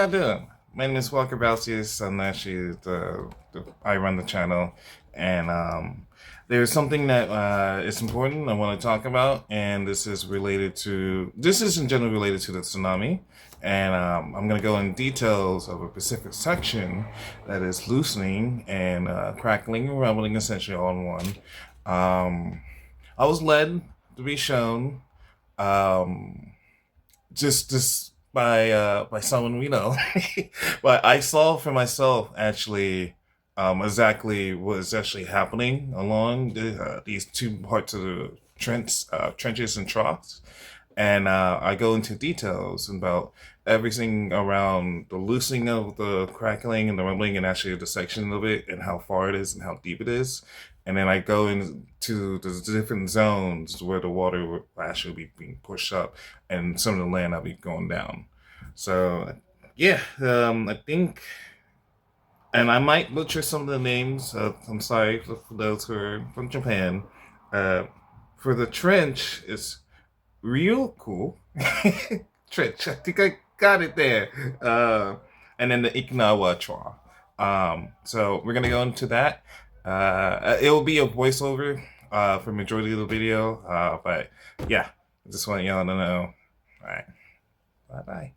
y'all doing? My name is Walker Balsius. I'm actually I run the channel, and there's something that is important I want to talk about, and this is in general related to the tsunami, and I'm gonna go in details of a specific section that is loosening and crackling and rumbling essentially all in one. I was led to be shown. Um, just by someone we know. But I saw for myself actually exactly what is actually happening along these two parts of the trenches and troughs, and I go into details about everything around the loosening of the crackling and the rumbling and actually the section of it and how far it is and how deep it is. And then I go into the different zones where the water will actually be being pushed up and some of the land will be going down. So, yeah, I think, and I might butcher some of the names. I'm sorry for those who are from Japan. Uh, for the trench, it's real cool. Trench, I think I got it there. And then the Ikinawa Chwa. So we're gonna go into that. It will be a voiceover for majority of the video. But yeah, I just want y'all to know. All right, bye bye.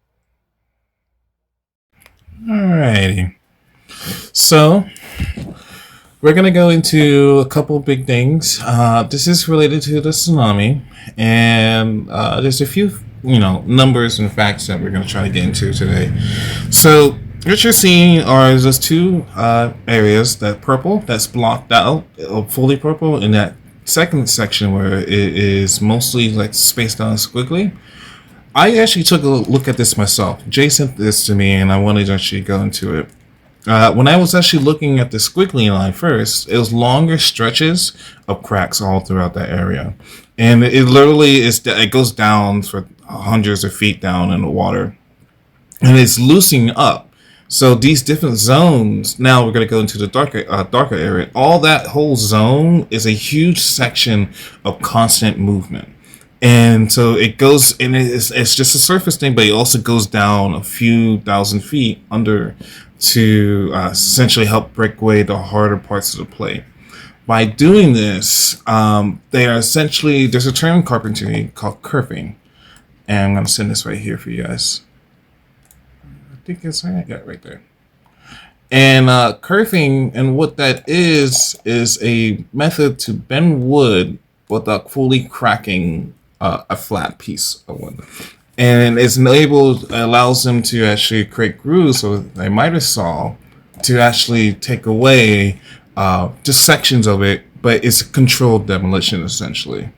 Alrighty. So we're gonna go into a couple big things. This is related to the tsunami, and there's a few, numbers and facts that we're gonna try to get into today. So what you're seeing are just two areas that purple that's blocked out, fully purple, in that second section where it is mostly like spaced out squiggly. I actually took a look at this myself. Jay sent this to me, and I wanted to actually go into it. When I was actually looking at the squiggly line first, it was longer stretches of cracks all throughout that area, and it literally it goes down for hundreds of feet down in the water, and it's loosening up. So these different zones. Now we're going to go into the darker area. All that whole zone is a huge section of constant movement. And so it goes, and it's just a surface thing, but it also goes down a few thousand feet under to essentially help break away the harder parts of the plate. By doing this, they are essentially, there's a term in carpentry called kerfing. And I'm going to send this right here for you guys. I think it's right there. And kerfing, and what that is a method to bend wood without fully cracking a flat piece of wood, and allows them to actually create grooves with a miter saw to actually take away just sections of it, but it's a controlled demolition essentially.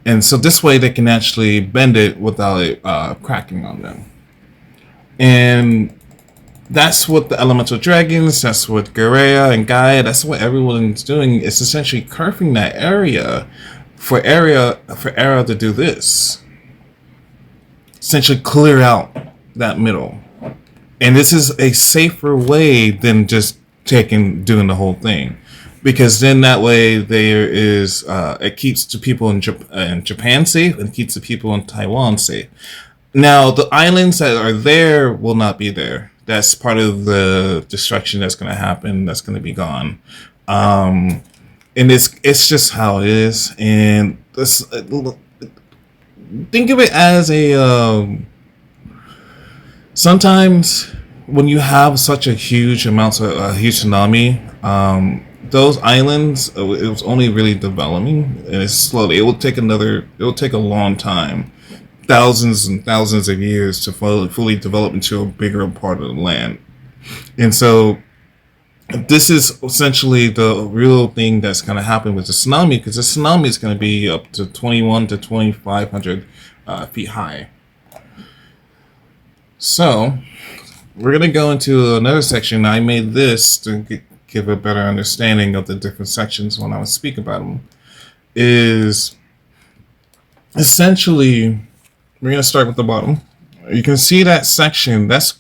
And so this way they can actually bend it without it cracking on them. And that's what the elemental dragons, that's what Arae and Gaia, that's what everyone's doing. It's essentially curving that area for Arae to do this. Essentially clear out that middle. And this is a safer way than just doing the whole thing. Because then that way there is, it keeps the people in Japan safe, and keeps the people in Taiwan safe. Now, the islands that are there will not be there. That's part of the destruction that's going to happen. That's going to be gone. And it's just how it is. And this, think of it as sometimes when you have such a huge amount of a huge tsunami, those islands, it was only really developing, and it's slowly. It will take a long time, thousands and thousands of years to fully develop into a bigger part of the land. And so this is essentially the real thing that's going to happen with the tsunami, because the tsunami is going to be up to 21 to 2,500 feet high. So we're going to go into another section. I made this to give a better understanding of the different sections when I would speak about them. Is essentially, we're going to start with the bottom. You can see that section that's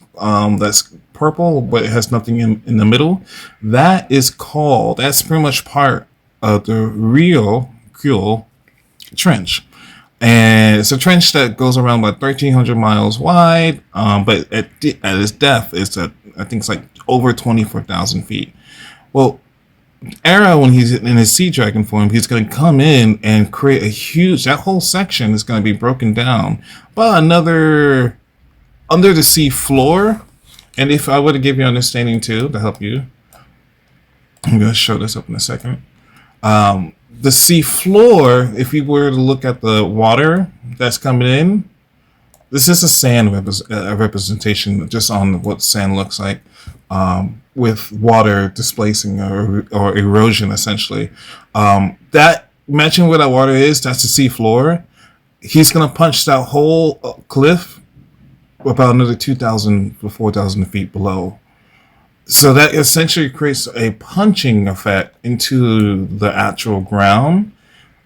purple, but it has nothing in the middle. That's pretty much part of the real Yall trench. and it's a trench that goes around about 1,300 miles wide. But at its depth, I think it's like over 24,000 feet. Well, Arae, when he's in his sea dragon form, he's going to come in and create a huge. That whole section is going to be broken down by another under the sea floor. And if I were to give you understanding too to help you, I'm going to show this up in a second. The sea floor, if you were to look at the water that's coming in, this is a sand representation just on what sand looks like, with water displacing or erosion, essentially. That Imagine where that water is. That's the sea floor. He's going to punch that whole cliff about another 2,000 to 4,000 feet below. So that essentially creates a punching effect into the actual ground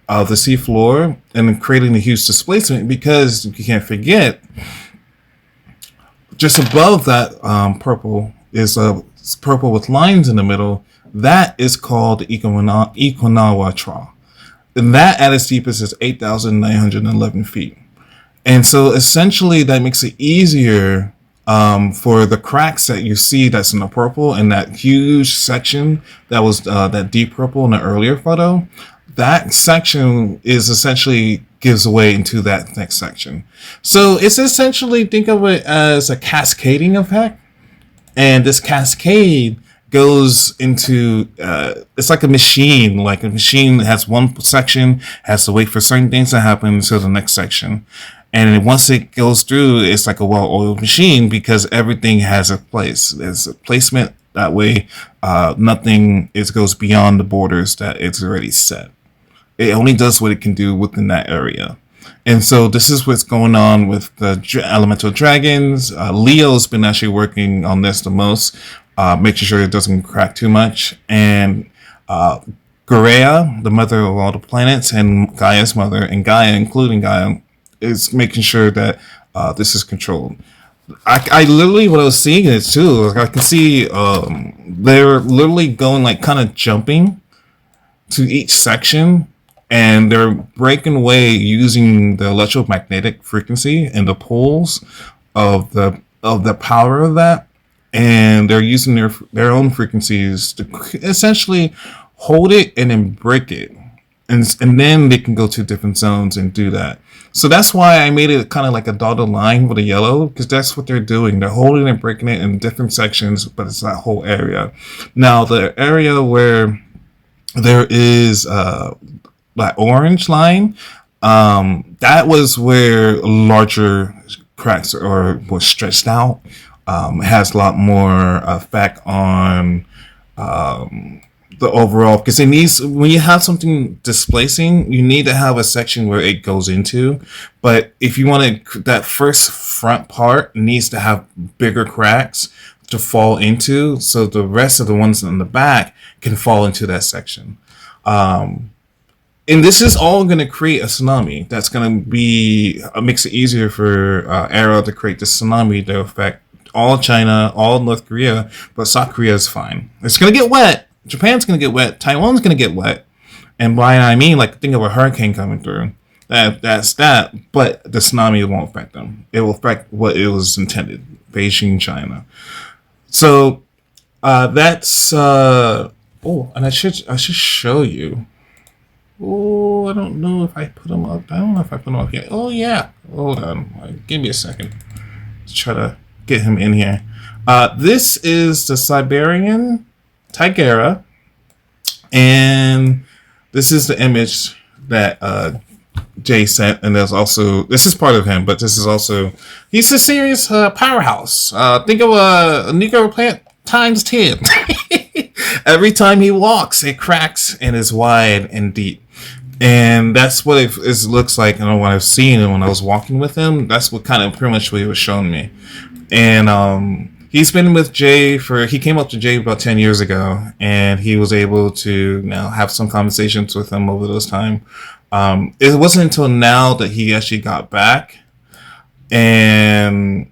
of the seafloor and creating a huge displacement, because you can't forget, just above that purple is a purple with lines in the middle. That is called the Okinawa Trough. And that at its deepest is 8,911 feet. And so essentially that makes it easier for the cracks that you see that's in the purple and that huge section that was that deep purple in the earlier photo. That section is essentially gives away into that next section. So it's essentially, think of it as a cascading effect. And this cascade goes into, it's like a machine. Like a machine has one section, has to wait for certain things to happen until the next section. And once it goes through, it's like a well-oiled machine, because everything has a place. There's a placement. That way, nothing goes beyond the borders that it's already set. It only does what it can do within that area. And so this is what's going on with the elemental dragons. Leo's been actually working on this the most, making sure it doesn't crack too much. And Gaia, the mother of all the planets, and Gaia's mother, and Gaia, including Gaia, is making sure that this is controlled. I literally, what I was seeing is too, like I can see they're literally going, like, kind of jumping to each section, and they're breaking away using the electromagnetic frequency and the poles of the power of that, and they're using their own frequencies to essentially hold it and then break it, and then they can go to different zones and do that. So that's why I made it kind of like a dotted line with a yellow, because that's what they're doing. They're holding and breaking it in different sections, but it's that whole area. Now, the area where there is that orange line, that was where larger cracks or was stretched out. It has a lot more effect on the overall, because it needs, when you have something displacing, you need to have a section where it goes into. But if you want to, that first front part needs to have bigger cracks to fall into, so the rest of the ones in the back can fall into that section. And this is all going to create a tsunami. That's going to be makes it easier for Arae to create the tsunami to affect all China, all North Korea, but South Korea is fine. It's going to get wet. Japan's going to get wet. Taiwan's going to get wet. And by that I mean, like, think of a hurricane coming through. That's that. But the tsunami won't affect them. It will affect what it was intended. Beijing, China. So that's and I should show you. Oh, I don't know if I put them up. I don't know if I put them up yet. Oh yeah. Hold on. Give me a second. Let's try to get him in here. This is the Siberian Tigera, and this is the image that Jay sent, and there's also, this is part of him, but this is also, he's a serious powerhouse. Think of a nuclear plant times 10. Every time he walks, it cracks and is wide and deep. And that's what it looks like, and what I've seen, and when I was walking with him, that's what kind of pretty much what he was showing me. And he's been with Jay he came up to Jay about 10 years ago, and he was able to now have some conversations with him over those time. It wasn't until now that he actually got back, and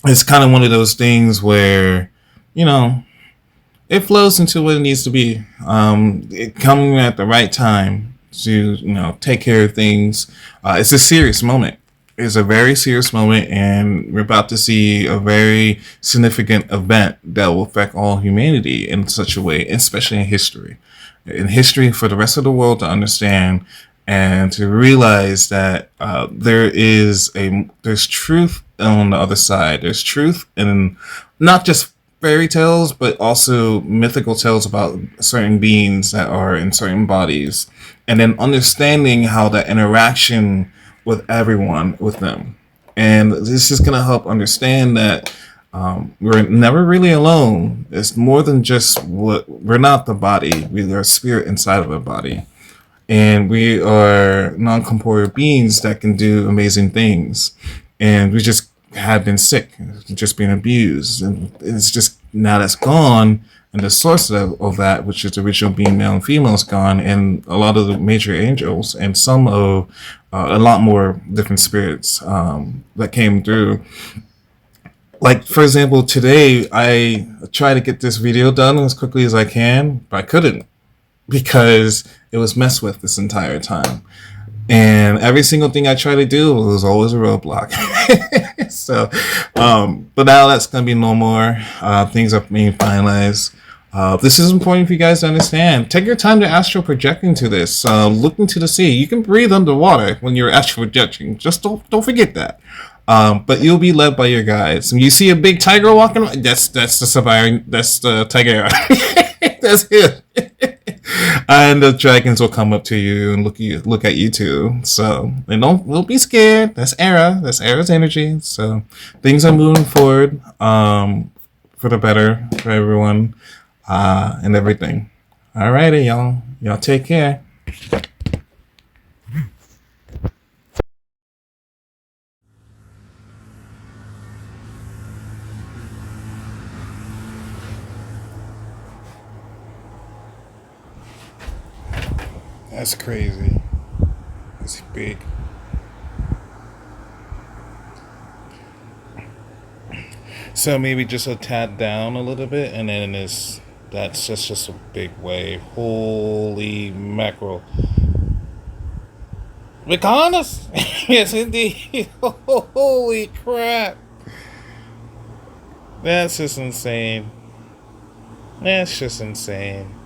it's kind of one of those things where, it flows into what it needs to be. It coming at the right time to take care of things. It's a serious moment. It's a very serious moment, and we're about to see a very significant event that will affect all humanity in such a way, especially in history. In history, for the rest of the world to understand and to realize that there's truth on the other side. There's truth in not just fairy tales, but also mythical tales about certain beings that are in certain bodies, and then understanding how that interaction with everyone with them. And this is going to help understand that we're never really alone. It's more than just what we're not the body. We are a spirit inside of a body, and we are non-corporeal beings that can do amazing things. And we just have been sick, just been abused, and it's just now that's gone. And the source of that, which is the original being male and female, is gone, and a lot of the major angels and some of a lot more different spirits that came through. Like, for example, today I try to get this video done as quickly as I can, but I couldn't because it was messed with this entire time. And every single thing I try to do was always a roadblock. So, but now that's going to be no more. Things are being finalized. This is important for you guys to understand. Take your time to astral project into this. Look into the sea. You can breathe underwater when you're astral projecting. Just don't forget that. But you'll be led by your guides. When you see a big tiger walking, that's the Sabine, that's the tiger. That's it. And the dragons will come up to you and look at you too. So, and don't be scared. That's Arae. That's Arae's energy. So things are moving forward for the better for everyone and everything. Alrighty, y'all. Y'all take care. That's crazy. It's big. So maybe just a tad down a little bit, and then that's just a big wave. Holy mackerel! Behind us? Yes, indeed. Holy crap! That's just insane. That's just insane.